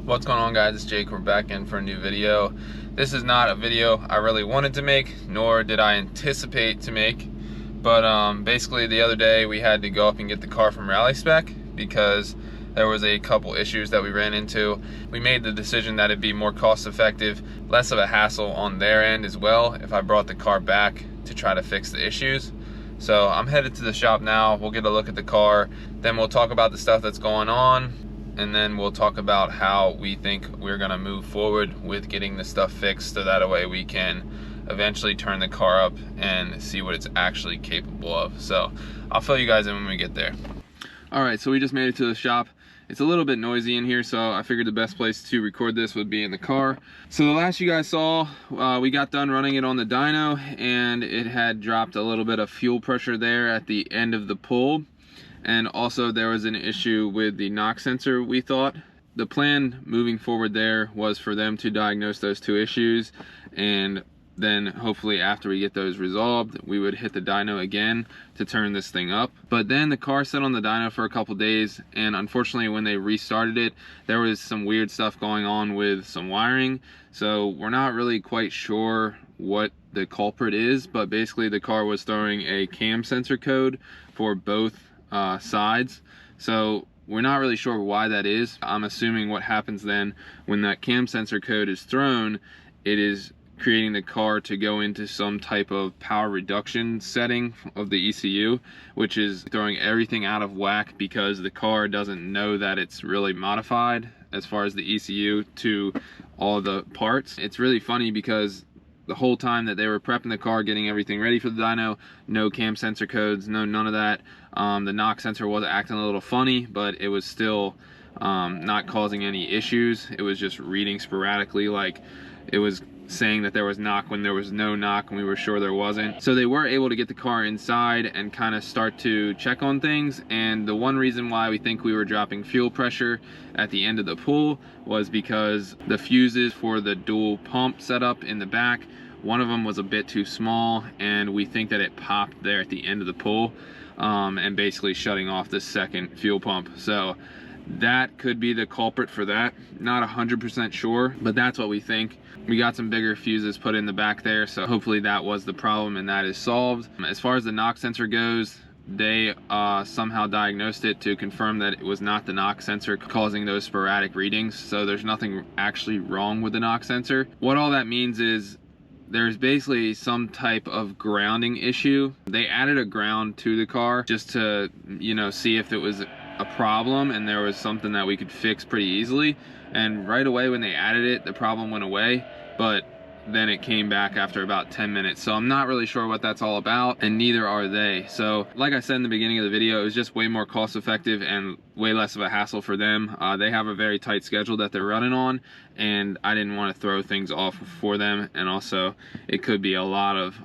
What's going on, guys? It's Jake. We're back in for a new video. This is not a video I really wanted to make, nor did I anticipate to make, but basically the other day we had to go up and get the car from Rally Spec because there was a couple issues that we ran into. We made the decision that it'd be more cost effective, less of a hassle on their end as well, if I brought the car back to try to fix the issues. So I'm headed to the shop now. We'll get a look at the car, then we'll talk about the stuff that's going on, and then we'll talk about how we think we're gonna move forward with getting the stuff fixed, so that way we can eventually turn the car up and see what it's actually capable of. So I'll fill you guys in when we get there. All right, so we just made it to the shop. It's a little bit noisy in here, so I figured the best place to record this would be in the car. So the last you guys saw, we got done running it on the dyno, and it had dropped a little bit of fuel pressure there at the end of the pull. And also there was an issue with the knock sensor, we thought. The plan moving forward there was for them to diagnose those two issues, and then hopefully after we get those resolved, we would hit the dyno again to turn this thing up. But then the car sat on the dyno for a couple days, and unfortunately when they restarted it, there was some weird stuff going on with some wiring. So we're not really quite sure what the culprit is, but basically the car was throwing a cam sensor code for both sides. So we're not really sure why that is. I'm assuming what happens then when that cam sensor code is thrown, it is creating the car to go into some type of power reduction setting of the ECU, which is throwing everything out of whack because the car doesn't know that it's really modified as far as the ECU to all the parts. It's really funny because the whole time that they were prepping the car, getting everything ready for the dyno, no cam sensor codes, none of that. The knock sensor was acting a little funny, but it was still not causing any issues. It was just reading sporadically, like it was saying that there was knock when there was no knock, and we were sure there wasn't. So they were able to get the car inside and kind of start to check on things. And the one reason why we think we were dropping fuel pressure at the end of the pull was because the fuses for the dual pump setup in the back, one of them was a bit too small, and we think that it popped there at the end of the pull, and basically shutting off the second fuel pump. So that could be the culprit for that. Not 100% sure, but that's what we think. We got some bigger fuses put in the back there, so hopefully that was the problem and that is solved. As far as the knock sensor goes, they somehow diagnosed it to confirm that it was not the knock sensor causing those sporadic readings, so there's nothing actually wrong with the knock sensor. What all that means is there's basically some type of grounding issue. They added a ground to the car just to, you know, see if it was a problem and there was something that we could fix pretty easily. And right away when they added it, the problem went away, but then it came back after about 10 minutes. So I'm not really sure what that's all about, and neither are they. So like I said in the beginning of the video, it was just way more cost effective and way less of a hassle for them. They have a very tight schedule that they're running on, and I didn't want to throw things off for them. And also it could be a lot of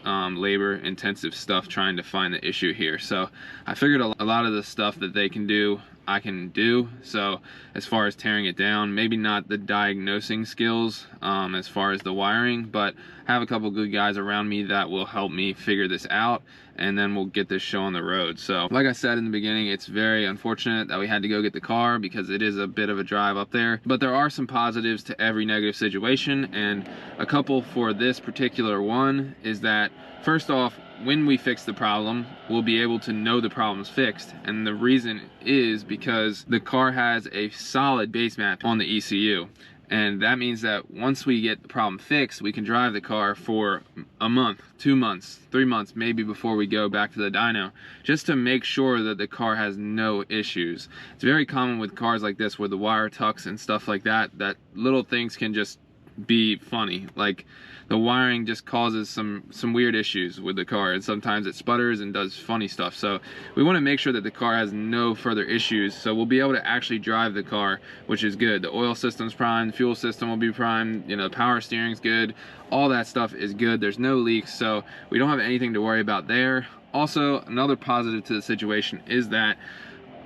labor intensive stuff trying to find the issue here. So I figured a lot of the stuff that they can do, I can do. So as far as tearing it down, maybe not the diagnosing skills as far as the wiring, but have a couple good guys around me that will help me figure this out, and then we'll get this show on the road. So like I said in the beginning, it's very unfortunate that we had to go get the car because it is a bit of a drive up there, but there are some positives to every negative situation, and a couple for this particular one is that, first off, when we fix the problem, we'll be able to know the problem's fixed. And the reason is because the car has a solid base map on the ECU. And that means that once we get the problem fixed, we can drive the car for a month, 2 months, 3 months, maybe before we go back to the dyno, just to make sure that the car has no issues. It's very common with cars like this where the wire tucks and stuff like that, that little things can just be funny. Like the wiring just causes some weird issues with the car, and sometimes it sputters and does funny stuff. So we want to make sure that the car has no further issues, so we'll be able to actually drive the car, which is good. The oil system's primed, fuel system will be primed, you know, the power steering's good, all that stuff is good. There's no leaks, so we don't have anything to worry about there. Also, another positive to the situation is that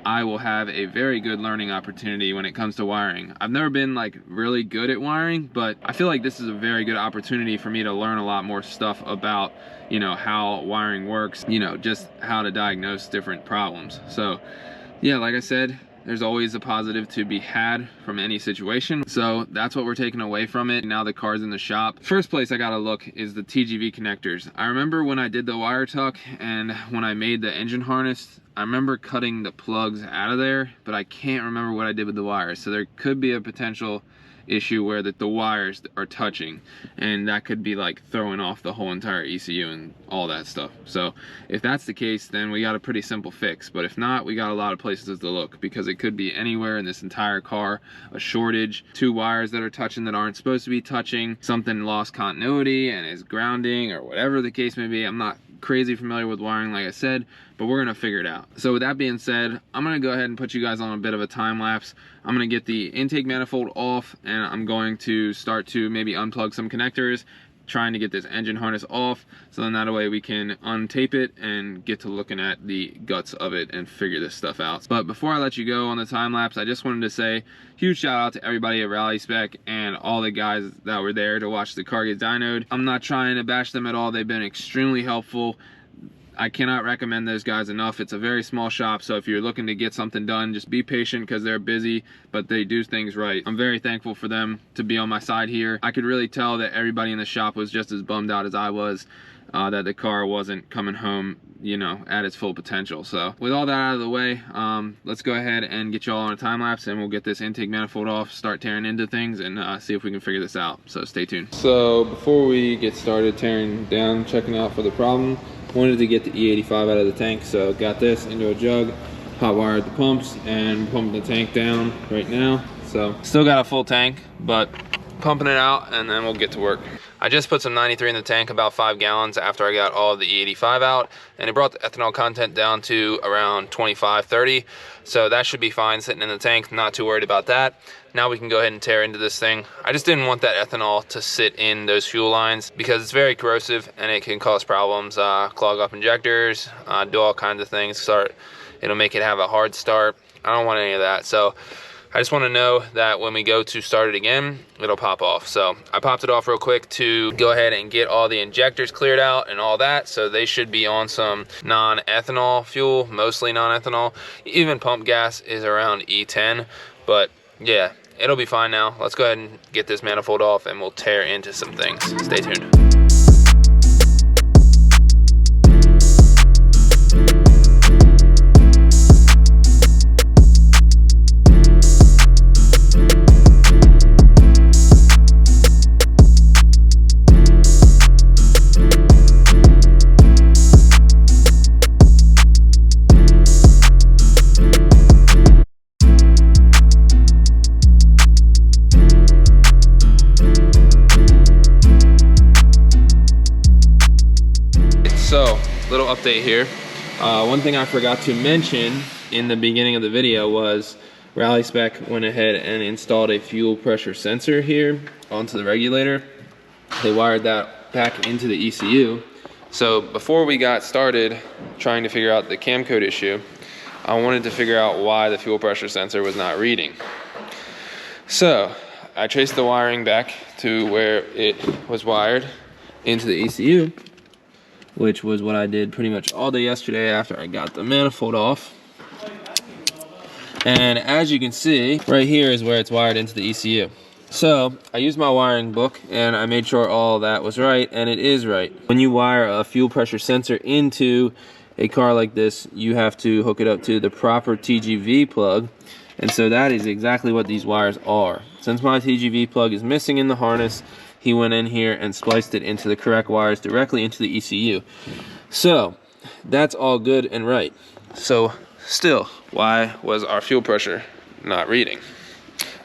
I will have a very good learning opportunity when it comes to wiring. I've never been like really good at wiring, but I feel like this is a very good opportunity for me to learn a lot more stuff about, you know, how wiring works, you know, just how to diagnose different problems. So yeah, like I said, there's always a positive to be had from any situation. So that's what we're taking away from it. Now the car's in the shop. First place I gotta look is the TGV connectors. I remember when I did the wire tuck and when I made the engine harness, I remember cutting the plugs out of there, but I can't remember what I did with the wires. So there could be a potential issue where the wires are touching, and that could be like throwing off the whole entire ECU and all that stuff. So if that's the case, then we got a pretty simple fix. But if not, we got a lot of places to look, because it could be anywhere in this entire car. A shortage, 2 wires that are touching that aren't supposed to be touching, something lost continuity and is grounding, or whatever the case may be. I'm not crazy familiar with wiring, like I said, but we're gonna figure it out. So with that being said, I'm gonna go ahead and put you guys on a bit of a time lapse. I'm gonna get the intake manifold off, and I'm going to start to maybe unplug some connectors, trying to get this engine harness off, so then that way we can untape it and get to looking at the guts of it and figure this stuff out. But before I let you go on the time lapse, I just wanted to say huge shout out to everybody at Rally Spec and all the guys that were there to watch the car get dynoed. I'm not trying to bash them at all. They've been extremely helpful. I cannot recommend those guys enough. It's a very small shop, so if you're looking to get something done, just be patient, because they're busy, but they do things right. I'm very thankful for them to be on my side here. I could really tell that everybody in the shop was just as bummed out as I was, that the car wasn't coming home, you know, at its full potential. So with all that out of the way, let's go ahead and get y'all on a time lapse, and we'll get this intake manifold off, start tearing into things, and see if we can figure this out. So stay tuned. So before we get started tearing down, checking out for the problem, wanted to get the E85 out of the tank, so got this into a jug, hot wired the pumps, and pumping the tank down right now. So still got a full tank, but pumping it out, and then we'll get to work. I just put some 93 in the tank, about 5 gallons, after I got all of the E85 out, and it brought the ethanol content down to around 25-30, so that should be fine sitting in the tank. Not too worried about that. Now we can go ahead and tear into this thing. I just didn't want that ethanol to sit in those fuel lines, because it's very corrosive and it can cause problems, clog up injectors, do all kinds of things. It'll make it have a hard start. I don't want any of that. So I just want to know that when we go to start it again, it'll pop off. So I popped it off real quick to go ahead and get all the injectors cleared out and all that. So they should be on some non-ethanol fuel, mostly non-ethanol. Even pump gas is around E10, but yeah, it'll be fine now. Let's go ahead and get this manifold off, and we'll tear into some things. Stay tuned. So, little update here. One thing I forgot to mention in the beginning of the video was Rally Spec went ahead and installed a fuel pressure sensor here onto the regulator. They wired that back into the ECU. So before we got started trying to figure out the cam code issue, I wanted to figure out why the fuel pressure sensor was not reading. So I traced the wiring back to where it was wired into the ECU, which was what I did pretty much all day yesterday after I got the manifold off. And as you can see, right here is where it's wired into the ECU. So I used my wiring book and I made sure all that was right, and it is right. When you wire a fuel pressure sensor into a car like this, you have to hook it up to the proper TGV plug. And so that is exactly what these wires are. Since my TGV plug is missing in the harness, he went in here and spliced it into the correct wires directly into the ECU. So that's all good and right. So still, why was our fuel pressure not reading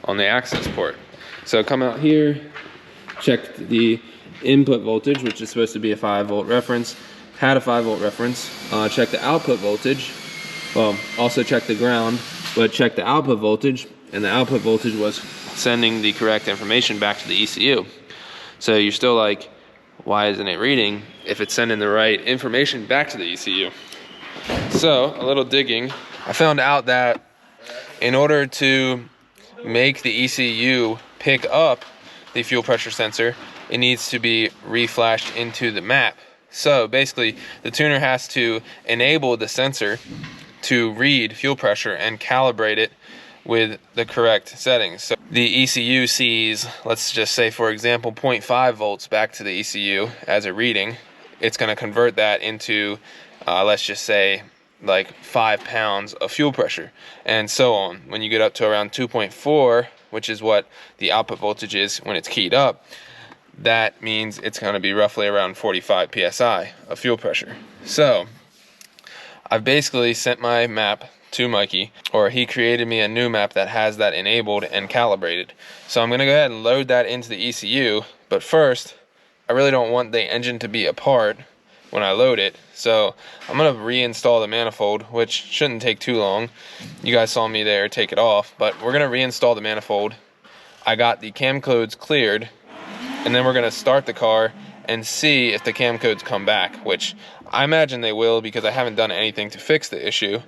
on the access port? So come out here, check the input voltage, which is supposed to be a 5-volt reference, had a 5-volt reference. Check the output voltage, well, also check the ground, but check the output voltage, and the output voltage was sending the correct information back to the ECU. So you're still like, why isn't it reading if it's sending the right information back to the ECU? So a little digging, I found out that in order to make the ECU pick up the fuel pressure sensor, it needs to be reflashed into the map. So basically the tuner has to enable the sensor to read fuel pressure and calibrate it with the correct settings. So the ECU sees, let's just say for example, 0.5 volts back to the ECU as a reading. It's going to convert that into, let's just say, like 5 pounds of fuel pressure, and so on. When you get up to around 2.4, which is what the output voltage is when it's keyed up, that means it's going to be roughly around 45 psi of fuel pressure. So I've basically sent my map to Mikey, or he created me a new map that has that enabled and calibrated. So I'm going to go ahead and load that into the ECU, but first I really don't want the engine to be apart when I load it, so I'm going to reinstall the manifold, which shouldn't take too long. You guys saw me there take it off, but we're going to reinstall the manifold. I got the cam codes cleared, and then we're going to start the car and see if the cam codes come back, which I imagine they will because I haven't done anything to fix the issue,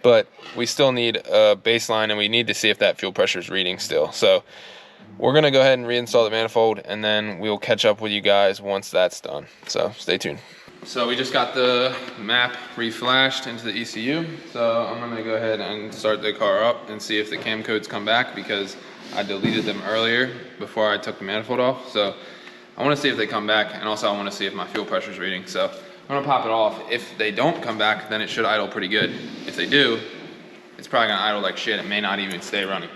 but we still need a baseline and we need to see if that fuel pressure is reading still. So we're going to go ahead and reinstall the manifold, and then we'll catch up with you guys once that's done. So stay tuned. So we just got the map reflashed into the ECU, so I'm going to go ahead and start the car up and see if the cam codes come back, because I deleted them earlier before I took the manifold off. So I want to see if they come back, and also I want to see if my fuel pressure is reading. So I'm going to pop it off. If they don't come back, then it should idle pretty good. If they do, it's probably going to idle like shit. It may not even stay running.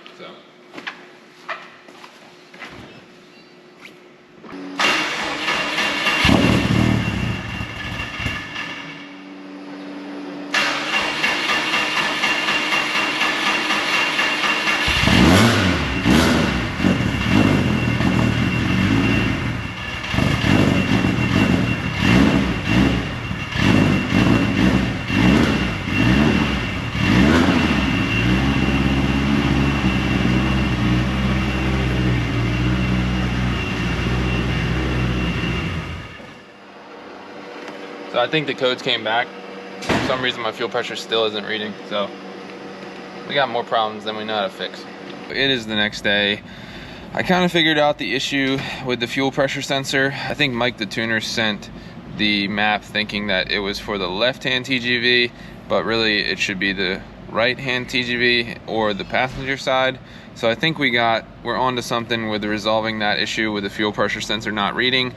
So I think the codes came back. For some reason my fuel pressure still isn't reading, so we got more problems than we know how to fix. It is the next day. I kind of figured out the issue with the fuel pressure sensor. I think Mike the tuner sent the map thinking that it was for the left-hand TGV, but really it should be the right-hand TGV or the passenger side. So I think we're onto something with resolving that issue with the fuel pressure sensor not reading.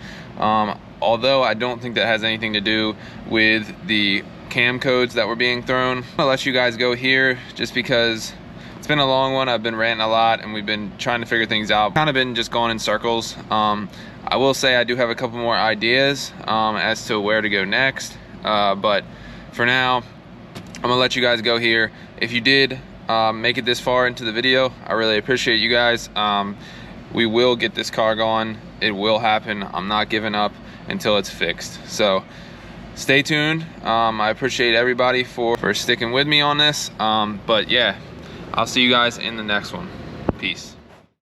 Although I don't think that has anything to do with the cam codes that were being thrown. I'll let you guys go here just because it's been a long one. I've been ranting a lot and we've been trying to figure things out. Kind of been just going in circles. I will say I do have a couple more ideas as to where to go next. But for now, I'm gonna let you guys go here. If you did make it this far into the video, I really appreciate you guys. We will get this car going. It will happen. I'm not giving up until it's fixed. So stay tuned. I appreciate everybody for sticking with me on this. But yeah, I'll see you guys in the next one. Peace.